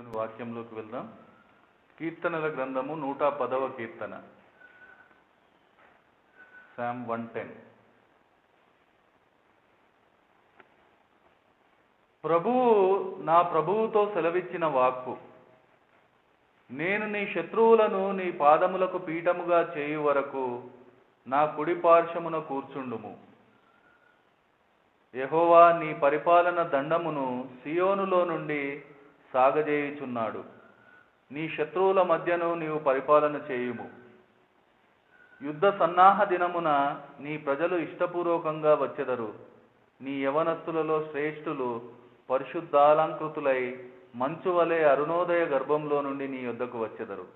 దేవుని వాక్యంలోకి వెళ్దాం. కీర్తనల గ్రంథము 110వ కీర్తన, సామ్ 110. ప్రభువు నా ప్రభువుతో సెలవిచ్చిన వాక్కు, నేను నీ శత్రువులను నీ పాదములకు పీఠముగా చేయు వరకు నా కుడి పార్శ్వమున కూర్చుండుము. యెహోవా నీ పరిపాలన దండమును సియోనులో నుండి సాగజేయుచున్నాడు. నీ శత్రువుల మధ్యను నీవు పరిపాలన చేయుము. యుద్ధ సన్నాహ దినమున నీ ప్రజలు ఇష్టపూర్వకంగా వచ్చెదరు. నీ యవనస్తులలో శ్రేష్ఠులు పరిశుద్ధాలంకృతులై మంచు వలె అరుణోదయ గర్భంలో నుండి నీ యొద్దకు వచ్చెదరు.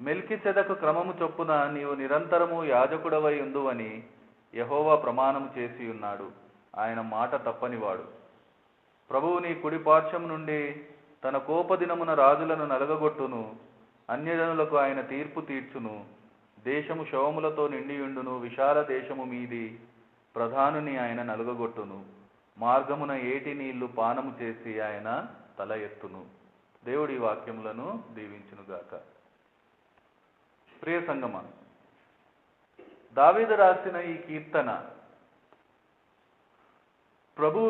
మెల్కిసెదకు క్రమము చొప్పున నీవు నిరంతరము యాజకుడవై ఉందువని యెహోవా ప్రమాణము చేసి ఉన్నాడు. ఆయన మాట తప్పనివాడు. ప్రభువు నీ కుడి పార్శ్వము నుండి తన కోపదినమున రాజులను నలగగొట్టును. అన్యజనులకు ఆయన తీర్పు తీర్చును. దేశము శవములతో నిండియుండును. విశాల దేశము మీది ప్రధానుని ఆయన నలుగగొట్టును. మార్గమున ఏటి నీళ్లు పానము చేసి ఆయన తల ఎత్తును. దేవుడి వాక్యములను దీవించునుగాక. ప్రియ సంగమా, దావీదు రాసిన ఈ కీర్తన ప్రభు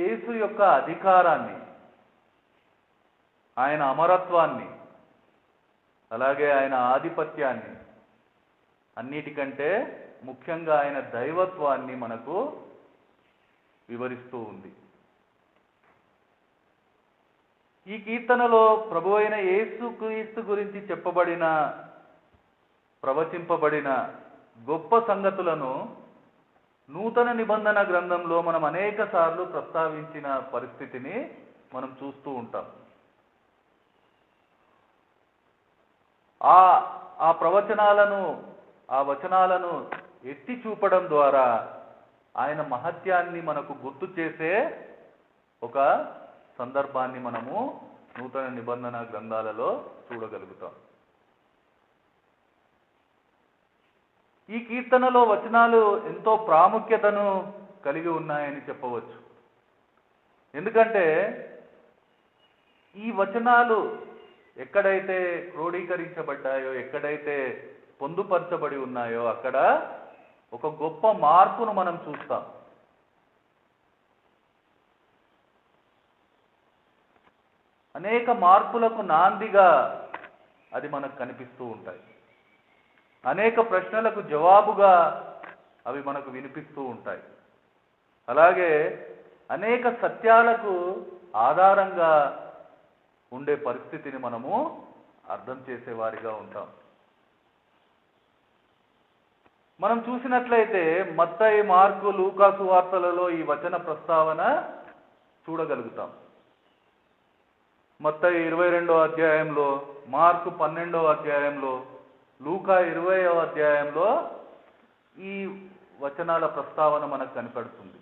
యేసు యొక్క అధికారాన్ని, ఆయన అమరత్వాన్ని, అలాగే ఆయన ఆధిపత్యాన్ని, అన్నిటికంటే ముఖ్యంగా ఆయన దైవత్వాన్ని మనకు వివరిస్తూ ఉంది. ఈ కీర్తనలో ప్రభు అయిన యేసుక్రీస్తు గురించి చెప్పబడిన, ప్రవచింపబడిన గొప్ప సంగతులను నూతన నిబంధన గ్రంథంలో మనం అనేక సార్లు ప్రస్తావించిన పరిస్థితిని మనం చూస్తూ ఉంటాం. ఆ ప్రవచనాలను, ఆ వచనాలను ఎత్తి చూపడం ద్వారా ఆయన మహత్యాన్ని మనకు గుర్తు చేసే ఒక సందర్భాన్ని మనము నూతన నిబంధన గ్రంథాలలో చూడగలుగుతాం. ఈ కీర్తనలో వచనాలు ఎంతో ప్రాముఖ్యతను కలిగి ఉన్నాయని చెప్పవచ్చు. ఎందుకంటే ఈ వచనాలు ఎక్కడైతే క్రోడీకరించబడ్డాయో, ఎక్కడైతే పొందుపరచబడి ఉన్నాయో అక్కడ ఒక గొప్ప మార్పును మనం చూస్తాం. అనేక మార్పులకు నాందిగా అది మనకు కనిపిస్తూ ఉంటాయి. అనేక ప్రశ్నలకు జవాబుగా అవి మనకు వినిపిస్తూ ఉంటాయి. అలాగే అనేక సత్యాలకు ఆధారంగా ఉండే పరిస్థితిని మనము అర్థం చేసేవారిగా ఉంటాం. మనం చూసినట్లయితే మత్తయి, మార్కు, లూకా సువార్తలలో ఈ వచన ప్రస్తావన చూడగలుగుతాం. మత్తయి 22వ అధ్యాయంలో, మార్కు 12వ అధ్యాయంలో, లూకా 20వ అధ్యాయంలో ఈ వచనాల ప్రస్తావన మనకు కనపడుతుంది.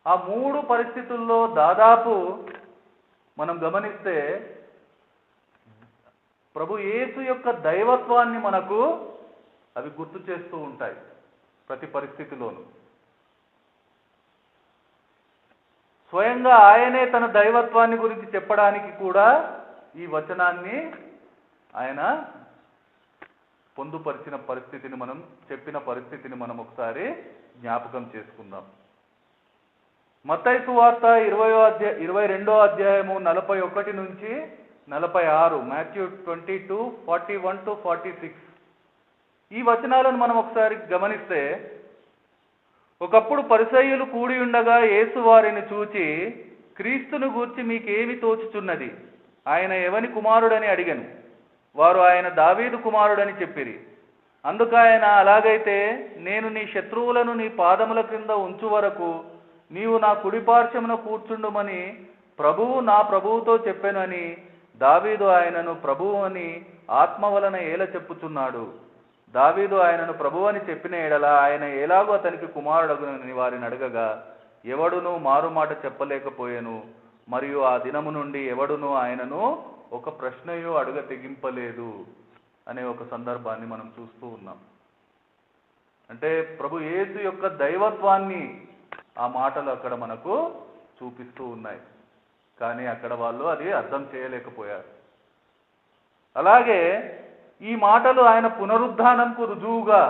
ఆ మూడు పరిస్థితుల్లో దాదాపు మనం గమనిస్తే ప్రభు యేసు యొక్క దైవత్వాన్ని మనకు అవి గుర్తు చేస్తూ ఉంటాయి ప్రతి పరిస్థితిలోనూ. స్వయంగా ఆయనే తన దైవత్వాన్ని గురించి చెప్పడానికి కూడా ఈ వచనాన్ని ఆయన పొందుపరిచిన పరిస్థితిని, మనం చెప్పిన పరిస్థితిని మనం ఒకసారి జ్ఞాపకం చేసుకుందాం. మత్తయి సువార్త 22వ అధ్యాయము 41 నుంచి 46, మాథ్యూ 22, 41 to 46. ఈ వచనాలను మనం ఒకసారి గమనిస్తే, ఒకప్పుడు పరిసయ్యులు కూడి ఉండగా యేసు వారిని చూచి, క్రీస్తును గూర్చి మీకేమి తోచుచున్నది? ఆయన ఎవని కుమారుడని అడిగెను. వారు ఆయన దావీదు కుమారుడని చెప్పిరి. అందుకు ఆయన, అలాగైతే నేను నీ శత్రువులను నీ పాదముల క్రింద ఉంచు వరకు నీవు నా కుడి పార్శ్వమున కూర్చుండుమని ప్రభువు నా ప్రభువుతో చెప్పెనని దావీదు ఆయనను ప్రభువు అని ఆత్మ వలన ఏల చెప్పుచున్నాడు. దావీదు ఆయనను ప్రభువు అని చెప్పిన ఎడల ఆయన ఎలాగో అతనికి కుమారుడగునని వారిని అడగగా, ఎవడునూ మారుమాట చెప్పలేకపోయెను. మరియు ఆ దినము నుండి ఎవడునూ ఆయనను ఒక ప్రశ్నయో అడుగ తెగింపలేదు అనే ఒక సందర్భాన్ని మనం చూస్తూ ఉన్నాం. అంటే ప్రభు యేసు యొక్క దైవత్వాన్ని ఆ మాటలు అక్కడ మనకు చూపిస్తూ ఉన్నాయి. కానీ అక్కడ వాళ్ళు అది అర్థం చేయలేకపోయారు. అలాగే ఈ మాటలు ఆయన పునరుద్ధానంకు రుజువుగా,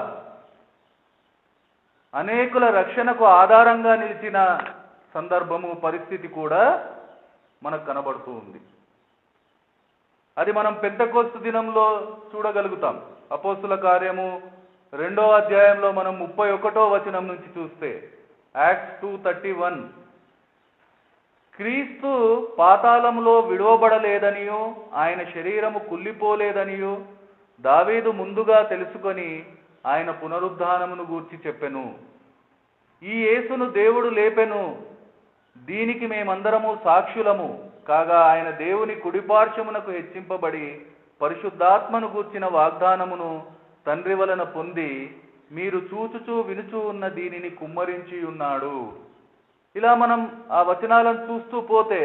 అనేకుల రక్షణకు ఆధారంగా నిలిచిన సందర్భము, పరిస్థితి కూడా మనకు కనబడుతూ ఉంది. అది మనం పెంతెకోస్తు దినంలో చూడగలుగుతాం. అపోస్తుల కార్యము 2వ అధ్యాయంలో మనం 31వ వచనం నుంచి చూస్తే, యాక్ట్స్ 2:31, క్రీస్తు పాతాళంలో విడువబడలేదనియో ఆయన శరీరము కుళ్ళిపోలేదనియో దావీదు ముందుగా తెలుసుకొని ఆయన పునరుద్ధానమును గూర్చి చెప్పెను. ఈ యేసును దేవుడు లేపెను, దీనికి మేమందరము సాక్షులము కాగా ఆయన దేవుని కుడిపార్శ్వమునకు హెచ్చింపబడి పరిశుద్ధాత్మను గూర్చిన వాగ్దానమును తండ్రి వలన పొంది మీరు చూచుచూ వినుచూ ఉన్న దీనిని కుమ్మరించి ఉన్నాడు. ఇలా మనం ఆ వచనాలను చూస్తూ పోతే,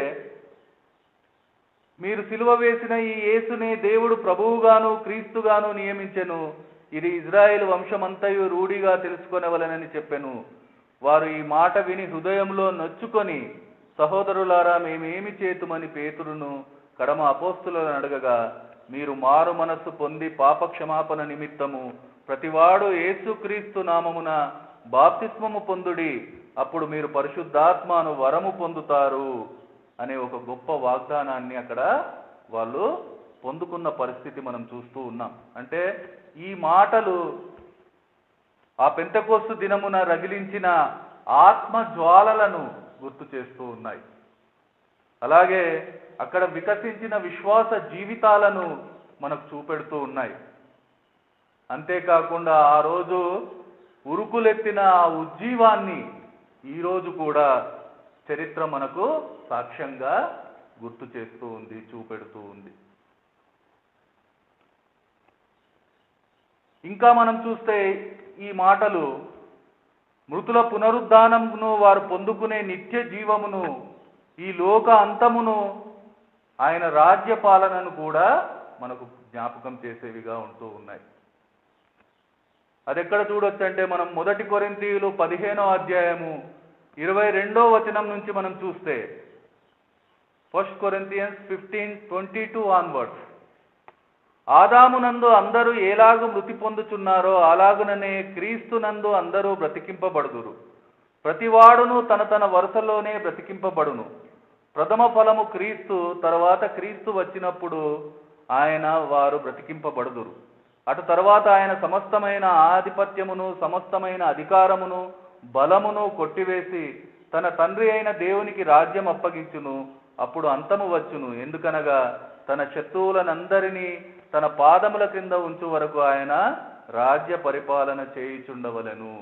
మీరు సిలువ వేసిన ఈ యేసునే దేవుడు ప్రభువుగాను క్రీస్తుగాను నియమించెను, ఇది ఇజ్రాయేలు వంశమంతయు రూఢిగా తెలుసుకొనవలెనని చెప్పెను. వారు ఈ మాట విని హృదయంలో నొచ్చుకొని, సహోదరులారా మేమేమి చేతుమని పేతురును కడమ అపోస్తులను అడగగా, మీరు మారు మనస్సు పొంది పాప క్షమాపణ నిమిత్తము ప్రతివాడు యేసుక్రీస్తు నామమున బాప్తిస్మము పొందుడి, అప్పుడు మీరు పరిశుద్ధాత్మను వరము పొందుతారు అనే ఒక గొప్ప వాగ్దానాన్ని అక్కడ వాళ్ళు పొందుకున్న పరిస్థితి మనం చూస్తూ ఉన్నాం. అంటే ఈ మాటలు ఆ పెంతెకోస్తు దినమున రగిలించిన ఆత్మ జ్వాలలను గుర్తు చేస్తూ ఉన్నాయి. అలాగే అక్కడ వికసించిన విశ్వాస జీవితాలను మనకు చూపెడుతూ ఉన్నాయి. అంతేకాకుండా ఆ రోజు ఉరుకులెత్తిన ఆ ఉజ్జీవాన్ని ఈరోజు కూడా చరిత్ర మనకు సాక్ష్యంగా గుర్తు చేస్తూ ఉంది, చూపెడుతూ ఉంది. ఇంకా మనం చూస్తే ఈ మాటలు మృతుల పునరుద్ధానమును, వారు పొందుకునే నిత్య జీవమును, ఈ లోక అంతమును, ఆయన రాజ్య పాలనను కూడా మనకు జ్ఞాపకం చేసేవిగా ఉంటూ ఉన్నాయి. అది ఎక్కడ చూడొచ్చు అంటే, మనం 1 కొరింథీయులు 15వ అధ్యాయము 22వ వచనం నుంచి మనం చూస్తే, 1 Corinthians 15:22 ఆన్వర్డ్స్, ఆదామునందు అందరూ ఎలాగు మృతి పొందుచున్నారో అలాగుననే క్రీస్తునందు అందరూ బ్రతికింపబడుదురు. ప్రతివాడును తన తన వరుసలోనే బ్రతికింపబడును. ప్రథమ ఫలము క్రీస్తు, తర్వాత క్రీస్తు వచ్చినప్పుడు ఆయన వారు బ్రతికింపబడుదురు. అటు తర్వాత ఆయన సమస్తమైన ఆధిపత్యమును, సమస్తమైన అధికారమును, బలమును కొట్టివేసి తన తండ్రి అయిన దేవునికి రాజ్యం అప్పగించును. అప్పుడు అంతము వచ్చును. ఎందుకనగా తన శత్రువులనందరినీ తన పాదముల క్రింద ఉంచు వరకు ఆయన రాజ్య పరిపాలన చేయుచుండవలెను.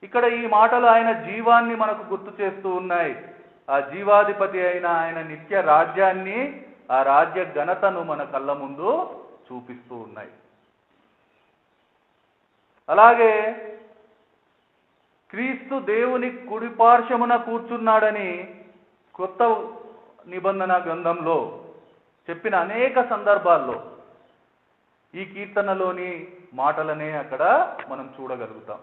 ఇక్కడ ఈ మాటలు ఆయన జీవాన్ని మనకు గుర్తు చేస్తూ ఉన్నాయి. ఆ జీవాధిపతి అయిన ఆయన నిత్య రాజ్యాన్ని, ఆ రాజ్య ఘనతను మన కళ్ళ ముందు చూపిస్తూ ఉన్నాయి. అలాగే క్రీస్తు దేవుని కుడిపార్శ్వమున కూర్చున్నాడని కొత్త నిబంధన గ్రంథంలో చెప్పిన అనేక సందర్భాల్లో ఈ కీర్తనలోని మాటలనే అక్కడ మనం చూడగలుగుతాం.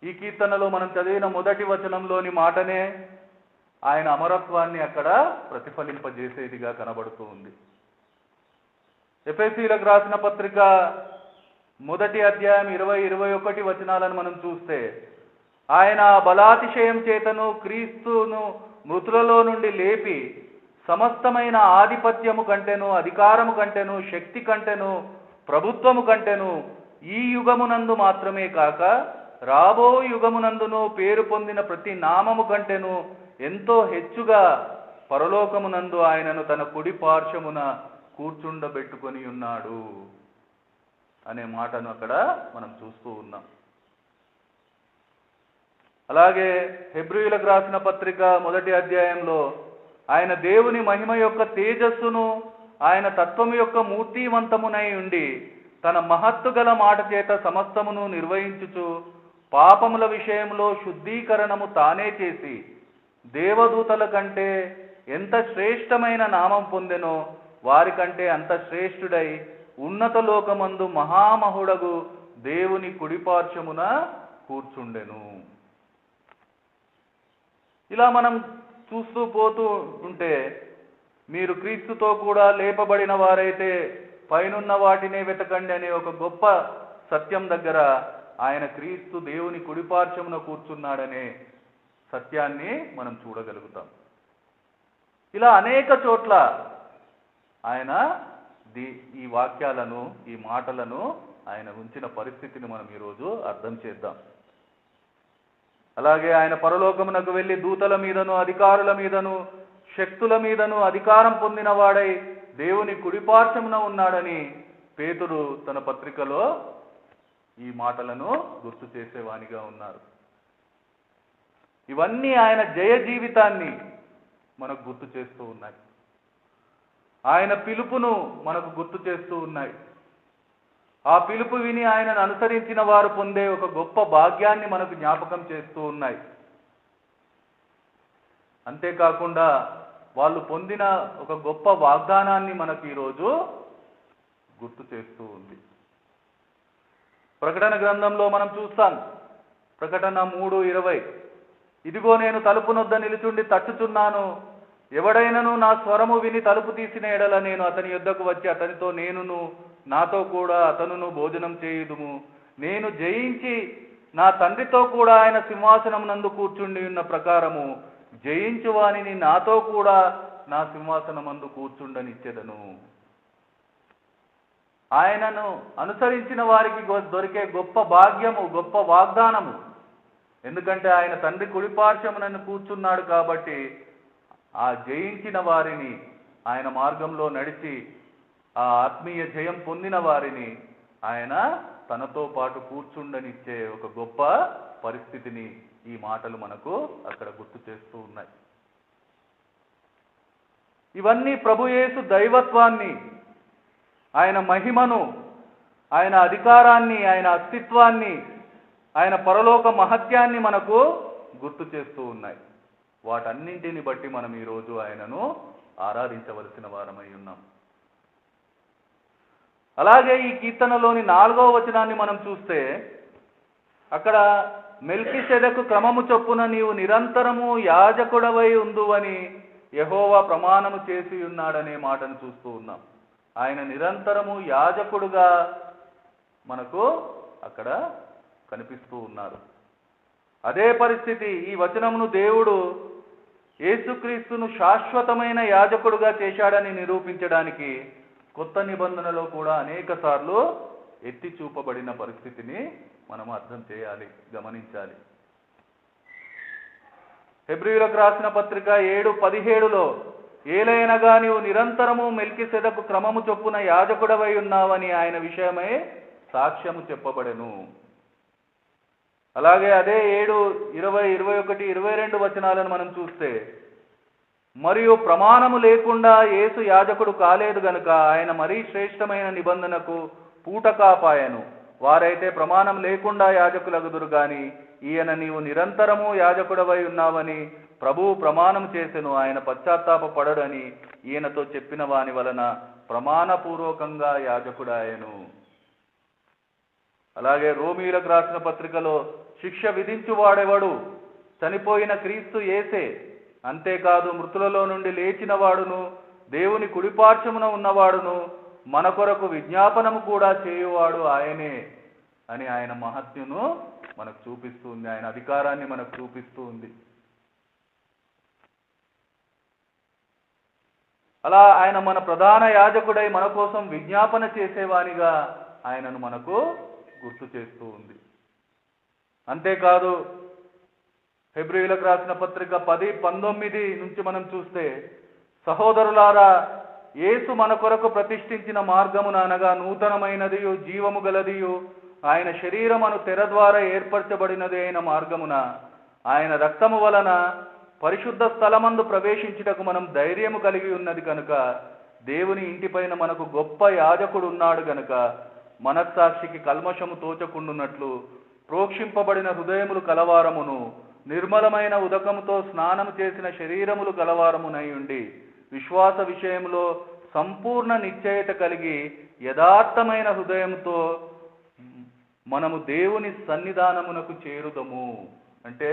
ఈ కీర్తనలో మనం చదివిన 1వ వచనంలోని మాటనే ఆయన అమరత్వాన్ని అక్కడ ప్రతిఫలింపజేసేదిగా కనబడుతూ ఉంది. ఎఫెసీయులకు రాసిన పత్రిక 1వ అధ్యాయం 20-21 వచనాలను మనం చూస్తే, ఆయన బలాతిశయం చేతను క్రీస్తును మృతులలో నుండి లేపి సమస్తమైన ఆధిపత్యము కంటెను, అధికారము కంటెను, శక్తి కంటెను, ప్రభుత్వము కంటెను ఈ యుగమునందు మాత్రమే కాక రాబో యుగమునందును పేరు పొందిన ప్రతి నామము కంటెను ఎంతో హెచ్చుగా పరలోకమునందు ఆయనను తన కుడి పార్శ్వమున కూర్చుండబెట్టుకొని ఉన్నాడు అనే మాటను అక్కడ మనం చూస్తూ ఉన్నాం. అలాగే హెబ్రీయులకు రాసిన పత్రిక 1వ అధ్యాయంలో ఆయన దేవుని మహిమ యొక్క తేజస్సును, ఆయన తత్వము యొక్క మూర్తివంతమునై ఉండి తన మహత్తు గల మాట చేత సమస్తమును నిర్వహించుచు పాపముల విషయంలో శుద్ధీకరణము తానే చేసి దేవదూతల కంటే ఎంత శ్రేష్టమైన నామం పొందెనో వారికంటే అంత శ్రేష్ఠుడై ఉన్నత లోకమందు మహామహుడగు దేవుని కుడిపార్శ్వమున కూర్చుండెను. ఇలా మనం చూస్తూ పోతూ ఉంటే, మీరు క్రీస్తుతో కూడా లేపబడిన వారైతే పైనున్న వాటినే వెతకండి అనే ఒక గొప్ప సత్యం దగ్గర ఆయన క్రీస్తు దేవుని కుడిపార్శ్వమున కూర్చున్నాడనే సత్యాన్ని మనం చూడగలుగుతాం. ఇలా అనేక చోట్ల ఆయన ఈ వాక్యాలను, ఈ మాటలను ఆయన ఉంచిన పరిస్థితిని మనం ఈరోజు అర్థం చేద్దాం. అలాగే ఆయన పరలోకమునకు వెళ్ళి దూతల మీదను, అధికారుల మీదను, శక్తుల మీదను అధికారం పొందిన వాడై దేవుని కుడిపార్శ్వమున ఉన్నాడని పేతురు తన పత్రికలో ఈ మాటలను గుర్తు చేసేవానిగా ఉన్నారు. ఇవన్నీ ఆయన జయ జీవితాన్ని మనకు గుర్తు చేస్తూ ఉన్నాయి. ఆయన పిలుపును మనకు గుర్తు చేస్తూ ఉన్నాయి. ఆ పిలుపు విని ఆయనను అనుసరించిన వారు పొందే ఒక గొప్ప భాగ్యాన్ని మనకు జ్ఞాపకం చేస్తూ ఉన్నాయి. అంతేకాకుండా వాళ్ళు పొందిన ఒక గొప్ప వాగ్దానాన్ని మనకు ఈరోజు గుర్తు చేస్తూ ఉంది. ప్రకటన గ్రంథంలో మనం చూస్తాం, ప్రకటన 3:20, ఇదిగో నేను తలుపు నొద్ద నిలుచుండి తట్టుచున్నాను, ఎవడైనను నా స్వరము విని తలుపు తీసిన ఎడల నేను అతని యొద్దకు వచ్చి అతనితో నేనును నాతో కూడా అతనును భోజనం చేయుదుము. నేను జయించి నా తండ్రితో కూడా ఆయన సింహాసనం నందు కూర్చుండి ఉన్న ప్రకారము జయించు వానిని నాతో కూడా నా సింహాసనమందు కూర్చుండనిచ్చెదను. ఆయనను అనుసరించిన వారికి దొరికే గొప్ప భాగ్యము, గొప్ప వాగ్దానము. ఎందుకంటే ఆయన తండ్రి కుడిపార్శ్వమున కూర్చున్నాడు కాబట్టి ఆ జయించిన వారిని, ఆయన మార్గంలో నడిచి ఆ ఆత్మీయ జయం పొందిన వారిని ఆయన తనతో పాటు కూర్చుండనిచ్చే ఒక గొప్ప పరిస్థితిని ఈ మాటలు మనకు అక్కడ గుర్తు చేస్తూ ఉన్నాయి. ఇవన్నీ ప్రభుయేసు దైవత్వాన్ని, ఆయన మహిమను, ఆయన అధికారాన్ని, ఆయన అస్తిత్వాన్ని, ఆయన పరలోక మహత్యాన్ని మనకు గుర్తు చేస్తూ ఉన్నాయి. వాటన్నింటిని బట్టి మనం ఈరోజు ఆయనను ఆరాధించవలసిన వారమై ఉన్నాం. అలాగే ఈ కీర్తనలోని 4వ వచనాన్ని మనం చూస్తే, అక్కడ మెల్కీసెదెకు క్రమము చొప్పున నీవు నిరంతరము యాజకుడవై ఉందువని యెహోవా ప్రమాణము చేసి ఉన్నాడనే మాటను చూస్తూ ఉన్నాం. ఆయన నిరంతరము యాజకుడుగా మనకు అక్కడ కనిపిస్తూ ఉన్నారు. అదే పరిస్థితి ఈ వచనమును దేవుడు యేసుక్రీస్తును శాశ్వతమైన యాజకుడుగా చేశాడని నిరూపించడానికి కొత్త నిబంధనలో కూడా అనేక సార్లు ఎత్తి చూపబడిన పరిస్థితిని మనం అర్థం చేయాలి, గమనించాలి. హెబ్రీయులకు రాసిన పత్రిక 7:17లో ఏలైనగా నీవు నిరంతరము మెల్కీసెదెకు క్రమము చొప్పున యాజకుడవై ఉన్నావని ఆయన విషయమై సాక్ష్యము చెప్పబడెను. అలాగే అదే 7:20, 21, 22 వచనాలను మనం చూస్తే, మరియు ప్రమాణము లేకుండా యేసు యాజకుడు కాలేదు గనుక ఆయన మరీ శ్రేష్టమైన నిబంధనకు పూటకాపాయను. వారైతే ప్రమాణం లేకుండా యాజకులగుదురు గాని ఈయన నీవు నిరంతరము యాజకుడవై ఉన్నావని ప్రభువు ప్రమాణం చేసెను. ఆయన పశ్చాత్తాప పడడని ఈయనతో చెప్పిన వాని వలన ప్రమాణపూర్వకంగా యాజకుడాయను. అలాగే రోమీయులకు రాసిన పత్రికలో శిక్ష విధించువాడెవడు? చనిపోయిన క్రీస్తు యేసే. అంతేకాదు మృతులలో నుండి లేచిన వాడును దేవుని కుడిపార్శ్వమున ఉన్నవాడును మన కొరకు విజ్ఞాపనము కూడా చేయువాడు ఆయనే అని ఆయన మహత్యను మనకు చూపిస్తూ ఉంది, ఆయన అధికారాన్ని మనకు చూపిస్తూ ఉంది. అలా ఆయన మన ప్రధాన యాజకుడై మన కోసం విజ్ఞాపన చేసేవానిగా ఆయనను మనకు గుర్తు చేస్తూ ఉంది. అంతేకాదు హెబ్రీయులకు రాసిన పత్రిక 10:19 నుంచి మనం చూస్తే, సహోదరులారా, యేసు మన కొరకు ప్రతిష్ఠించిన మార్గమున అనగా నూతనమైనదియు జీవము గలదియు ఆయన శరీరమును తెర ద్వారా ఏర్పరచబడినది అయిన మార్గమున ఆయన రక్తము వలన పరిశుద్ధ స్థలమందు ప్రవేశించుటకు మనం ధైర్యము కలిగి ఉన్నది కనుక దేవుని ఇంటిపైన మనకు గొప్ప యాజకుడు ఉన్నాడు గనుక మనస్సాక్షికి కల్మషము తోచకుండునట్లు ప్రోక్షింపబడిన హృదయములు కలవారమును నిర్మలమైన ఉదకముతో స్నానము చేసిన శరీరములు కలవారమునై ఉండి విశ్వాస విషయంలో సంపూర్ణ నిశ్చయత కలిగి యథార్థమైన హృదయంతో మనము దేవుని సన్నిధానమునకు చేరుదము. అంటే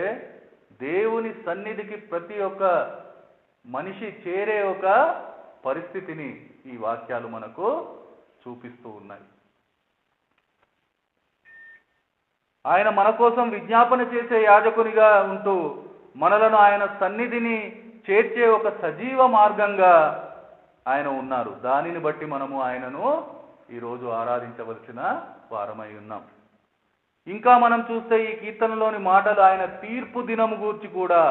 దేవుని సన్నిధికి ప్రతి ఒక్క మనిషి చేరే ఒక పరిస్థితిని ఈ వాక్యాలు మనకు చూపిస్తూ ఉన్నాయి. ఆయన మన కోసం విజ్ఞాపన చేసే యాజకునిగా ఉంటూ మనలను ఆయన సన్నిధిని చేర్చే ఒక సజీవ మార్గంగా ఆయన ఉన్నారు. దానిని బట్టి మనము ఆయనను ఈరోజు ఆరాధించవలసిన వారమై ఉన్నాం. ఇంకా మనం చూస్తే ఈ కీర్తనలోని మాటలు ఆయన తీర్పు దినము గురించి కూడా,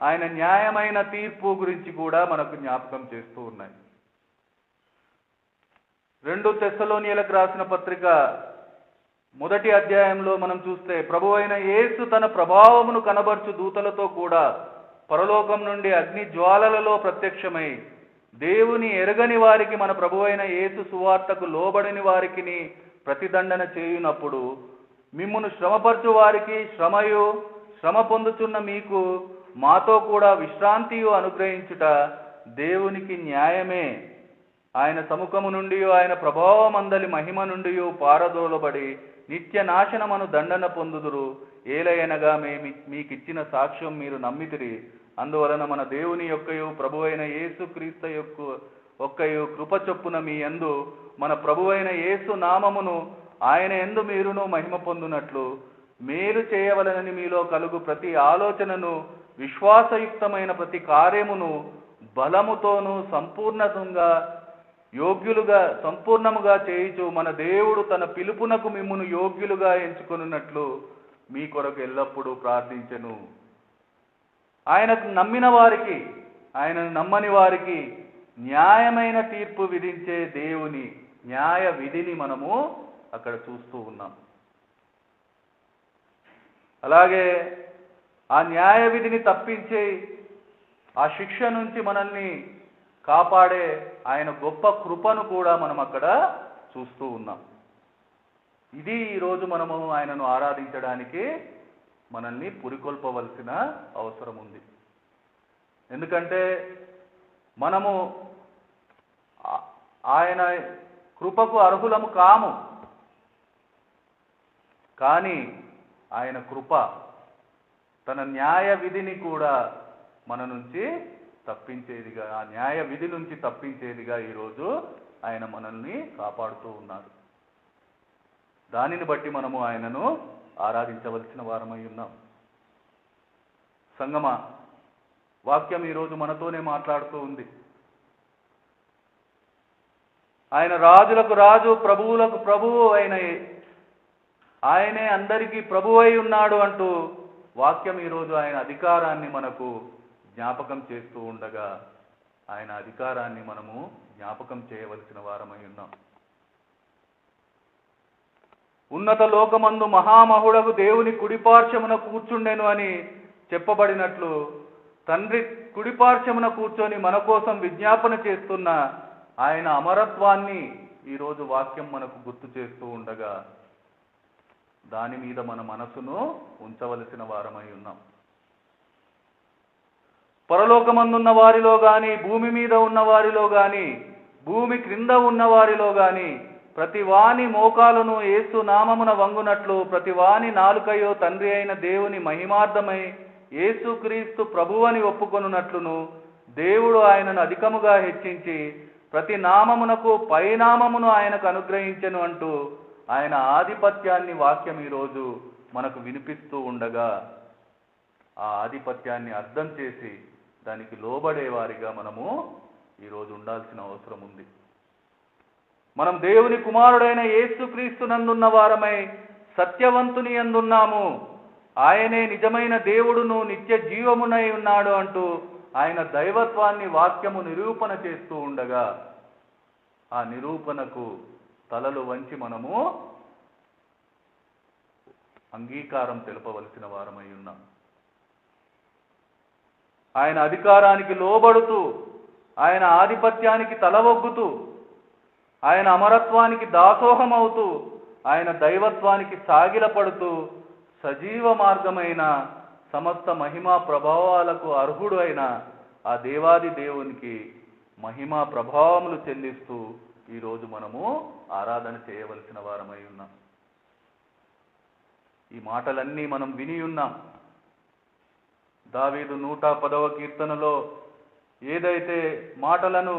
ఆయన న్యాయమైన తీర్పు గురించి కూడా మనకు జ్ఞాపకం చేస్తూ ఉన్నాయి. 2 తెస్సలోనియలకు రాసిన పత్రిక 1వ అధ్యాయంలో మనం చూస్తే, ప్రభువైన యేసు తన ప్రభావమును కనబర్చు దూతలతో కూడా పరలోకం నుండి అగ్ని జ్వాలలలో ప్రత్యక్షమై దేవుని ఎరగని వారికి మన ప్రభువైన యేసు సువార్తకు లోబడని వారికి ప్రతిదండన చేయునప్పుడు మిమ్మును శ్రమపరచు వారికి శ్రమ పొందుచున్న మీకు మాతో కూడా విశ్రాంతియు అనుగ్రహించుట దేవునికి న్యాయమే. ఆయన సముఖము నుండి ఆయన ప్రభావమందలి మహిమ నుండి పారదోలబడి నిత్య నాశనమను దండన పొందుదురు. ఏలయనగా మీకిచ్చిన సాక్ష్యం మీరు నమ్మితిరి. అందువలన మన దేవుని యొక్కయు ప్రభువైన యేసుక్రీస్తు ఒక్కయు కృప చొప్పున మీ యందు మన ప్రభువైన యేసు నామమును ఆయన యందు మీరును మహిమ పొందునట్లు మేలు చేయవలనని మీలో కలుగు ప్రతి ఆలోచనను విశ్వాసయుక్తమైన ప్రతి కార్యమును బలముతోనూ సంపూర్ణముగా చేయుచు మన దేవుడు తన పిలుపునకు మిమ్మును యోగ్యులుగా ఎంచుకొనున్నట్లు మీ కొరకు ఎల్లప్పుడూ ప్రార్థించెను. ఆయనకు నమ్మిన వారికి, ఆయనను నమ్మని వారికి న్యాయమైన తీర్పు విధించే దేవుని న్యాయ విధిని మనము అక్కడ చూస్తూ ఉన్నాం. అలాగే ఆ న్యాయ విధిని తప్పించే, ఆ శిక్ష నుంచి మనల్ని కాపాడే ఆయన గొప్ప కృపను కూడా మనం అక్కడ చూస్తూ ఉన్నాం. ఇది ఈరోజు మనము ఆయనను ఆరాధించడానికి మనల్ని పురికొల్పవలసిన అవసరం ఉంది. ఎందుకంటే మనము ఆయన కృపకు అర్హులము కాము, కానీ ఆయన కృప తన న్యాయ విధిని కూడా మన నుంచి తప్పించేదిగా, ఆ న్యాయ విధి నుంచి తప్పించేదిగా ఈరోజు ఆయన మనల్ని కాపాడుతూ ఉన్నారు. దానిని బట్టి మనము ఆయనను ఆరాధించవలసిన వారమై ఉన్నాం. సంగమా, వాక్యం ఈరోజు మనతోనే మాట్లాడుతూ ఉంది. ఆయన రాజులకు రాజు, ప్రభువులకు ప్రభువు అయిన ఆయనే అందరికీ ప్రభువై ఉన్నాడు అంటూ వాక్యం ఈరోజు ఆయన అధికారాన్ని మనకు జ్ఞాపకం చేస్తూ ఉండగా, ఆయన అధికారాన్ని మనము జ్ఞాపకం చేయవలసిన వారమై ఉన్నాం. ఉన్నత లోకమందు మహామహుడకు దేవుని కుడిపార్శ్వమున కూర్చుండెను అని చెప్పబడినట్లు, తండ్రి కుడిపార్శ్వమున కూర్చొని మన కోసం విజ్ఞాపన చేస్తున్న ఆయన అమరత్వాన్ని ఈరోజు వాక్యం మనకు గుర్తు చేస్తూ ఉండగా, దాని మీద మన మనసును ఉంచవలసిన వారమై ఉన్నాం. పరలోకమందున్న వారిలో గాని, భూమి మీద ఉన్న వారిలో గాని, భూమి క్రింద ఉన్న వారిలో గాని ప్రతి వాని మోకాలును యేసు నామమున వంగునట్లు, ప్రతి వాని నాలుకయో తండ్రి అయిన దేవుని మహిమార్థమై యేసుక్రీస్తు ప్రభువని ఒప్పుకొనున్నట్లును దేవుడు ఆయనను అధికముగా హెచ్చించి ప్రతి నామమునకు పైనామమును ఆయనకు అనుగ్రహించెను అంటూ ఆయన ఆధిపత్యాన్ని వాక్యం ఈరోజు మనకు వినిపిస్తూ ఉండగా, ఆ ఆధిపత్యాన్ని అర్థం చేసి దానికి లోబడే వారిగా మనము ఈరోజు ఉండాల్సిన అవసరం ఉంది. మనం దేవుని కుమారుడైన యేసుక్రీస్తు నందున్న వారమై సత్యవంతుని యందున్నాము. ఆయనే నిజమైన దేవుడును నిత్య జీవమునై ఉన్నాడు అంటూ ఆయన దైవత్వాన్ని వాక్యము నిరూపణ చేస్తూ ఉండగా, ఆ నిరూపణకు తలలు వంచి మనము అంగీకారం తెలపవలసిన వారమై ఉన్నాం. ఆయన అధికారానికి లోబడుతూ, ఆయన ఆధిపత్యానికి తలవొగ్గుతూ, ఆయన అమరత్వానికి దాసోహమవుతూ, ఆయన దైవత్వానికి సాగిలపడుతూ సజీవ మార్గమైన సమస్త మహిమా ప్రభావాలకు అర్హుడు అయిన ఆ దేవాది దేవునికి మహిమా ప్రభావములు చెల్లిస్తూ ఈరోజు మనము ఆరాధన చేయవలసిన వారమై ఉన్నాం. ఈ మాటలన్నీ మనం విని ఉన్నాం. దావీదు 110వ కీర్తనలో ఏదైతే మాటలను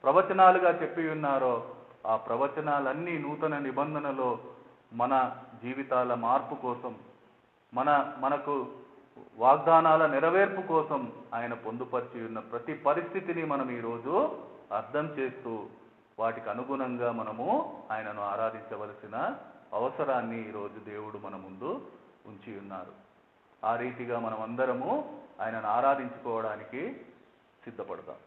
ప్రవచనాలుగా చెప్పి ఉన్నారో ఆ ప్రవచనాలన్నీ నూతన నిబంధనలో మన జీవితాల మార్పు కోసం, మనకు వాగ్దానాల నెరవేర్పు కోసం ఆయన పొందుపరిచి ఉన్న ప్రతి పరిస్థితిని మనం ఈరోజు అర్థం చేస్తూ వాటికి అనుగుణంగా మనము ఆయనను ఆరాధించవలసిన అవసరాన్ని ఈరోజు దేవుడు మన ముందు ఉంచి ఉన్నారు. ఆ రీతిగా మనం అందరము ఆయనను ఆరాధించుకోవడానికి సిద్ధపడతాం.